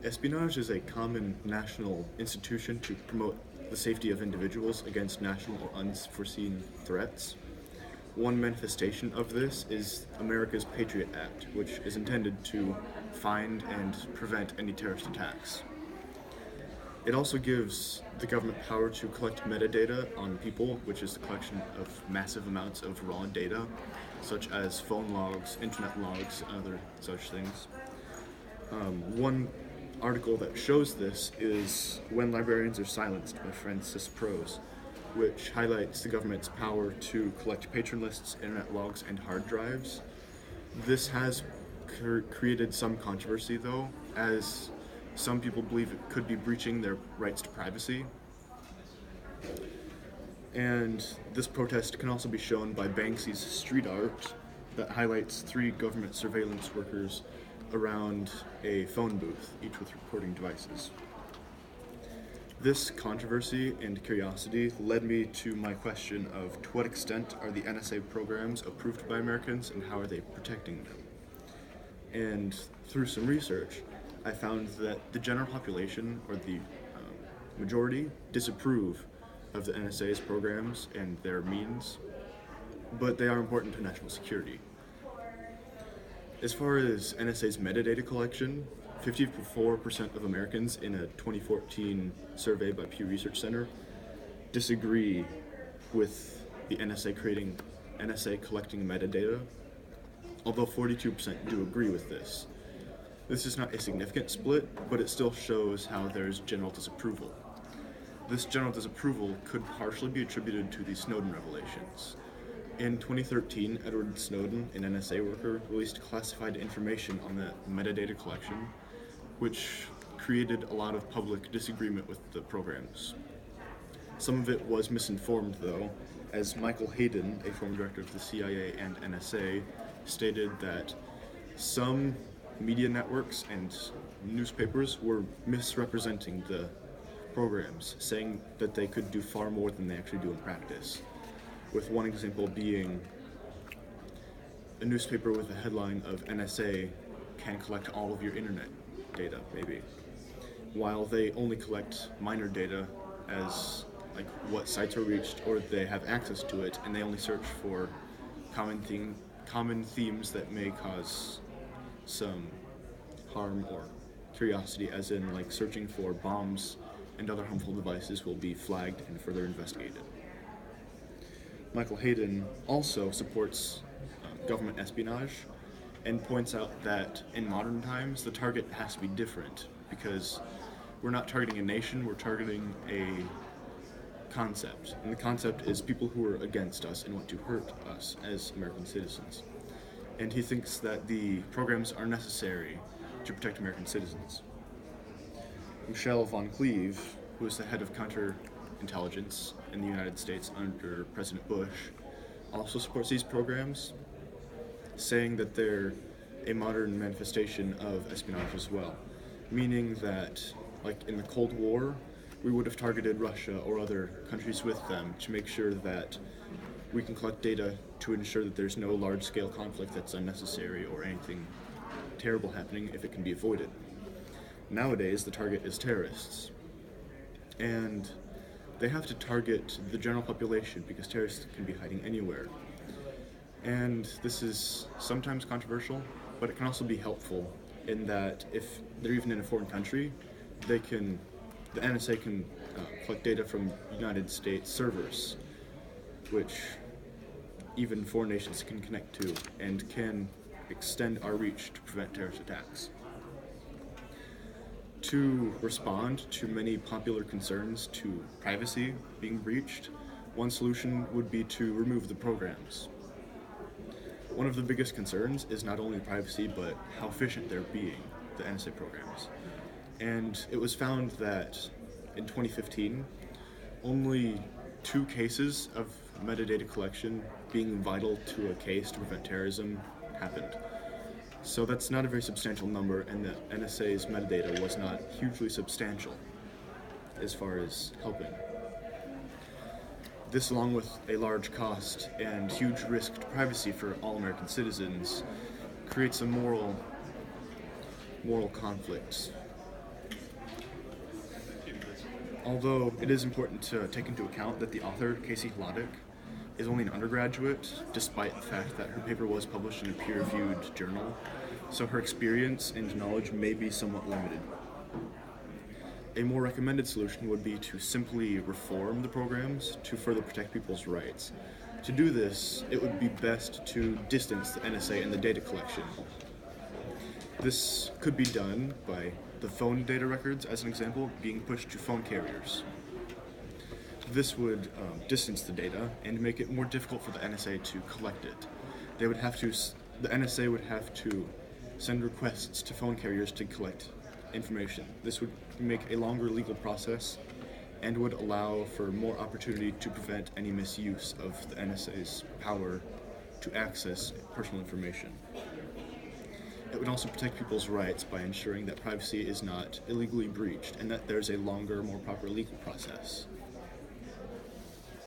Espionage is a common national institution to promote the safety of individuals against national or unforeseen threats. One manifestation of this is America's Patriot Act, which is intended to find and prevent any terrorist attacks. It also gives the government power to collect metadata on people, which is the collection of massive amounts of raw data, such as phone logs, internet logs, and other such things. One article that shows this is When Librarians Are Silenced by Francis Prose, which highlights the government's power to collect patron lists, internet logs, and hard drives. This has created some controversy, though, as some people believe it could be breaching their rights to privacy. And this protest can also be shown by Banksy's street art that highlights three government surveillance workers around a phone booth, each with recording devices. This controversy and curiosity led me to my question of to what extent are the NSA programs approved by Americans and how are they protecting them? And through some research, I found that the general population, or the majority, disapprove of the NSA's programs and their means, but they are important to national security. As far as NSA's metadata collection, 54% of Americans in a 2014 survey by Pew Research Center disagree with the NSA collecting metadata, although 42% do agree with this. This is not a significant split, but it still shows how there's general disapproval. This general disapproval could partially be attributed to the Snowden revelations. In 2013, Edward Snowden, an NSA worker, released classified information on the metadata collection, which created a lot of public disagreement with the programs. Some of it was misinformed, though, as Michael Hayden, a former director of the CIA and NSA, stated that some media networks and newspapers were misrepresenting the programs, saying that they could do far more than they actually do in practice. With one example being a newspaper with a headline of NSA can collect all of your internet data, maybe, while they only collect minor data as like what sites are reached or they have access to it, and they only search for common themes that may cause some harm or curiosity, as in like searching for bombs and other harmful devices will be flagged and further investigated. Michael Hayden also supports government espionage and points out that in modern times the target has to be different because we're not targeting a nation, we're targeting a concept. And the concept is people who are against us and want to hurt us as American citizens. And he thinks that the programs are necessary to protect American citizens. Michelle Von Cleve, who is the head of counterintelligence in the United States under President Bush, also supports these programs, saying that they're a modern manifestation of espionage as well, meaning that, like in the Cold War, we would have targeted Russia or other countries with them to make sure that we can collect data to ensure that there's no large-scale conflict that's unnecessary or anything terrible happening if it can be avoided. Nowadays, the target is terrorists, and they have to target the general population because terrorists can be hiding anywhere. And this is sometimes controversial, but it can also be helpful in that if they're even in a foreign country, the NSA can collect data from United States servers, which even foreign nations can connect to and can extend our reach to prevent terrorist attacks. To respond to many popular concerns to privacy being breached, one solution would be to remove the programs. One of the biggest concerns is not only privacy, but how efficient they're being, the NSA programs. And it was found that in 2015, only 2 cases of metadata collection being vital to a case to prevent terrorism happened. So that's not a very substantial number, and the NSA's metadata was not hugely substantial as far as helping. This, along with a large cost and huge risk to privacy for all American citizens, creates a moral conflict Although it is important to take into account that the author, Casey Hladek, is only an undergraduate, despite the fact that her paper was published in a peer-reviewed journal, so her experience and knowledge may be somewhat limited. A more recommended solution would be to simply reform the programs to further protect people's rights. To do this, it would be best to distance the NSA and the data collection. This could be done by the phone data records, as an example, being pushed to phone carriers. This would distance the data and make it more difficult for the NSA to collect it. The NSA would have to send requests to phone carriers to collect information. This would make a longer legal process and would allow for more opportunity to prevent any misuse of the NSA's power to access personal information. It would also protect people's rights by ensuring that privacy is not illegally breached and that there's a longer, more proper legal process.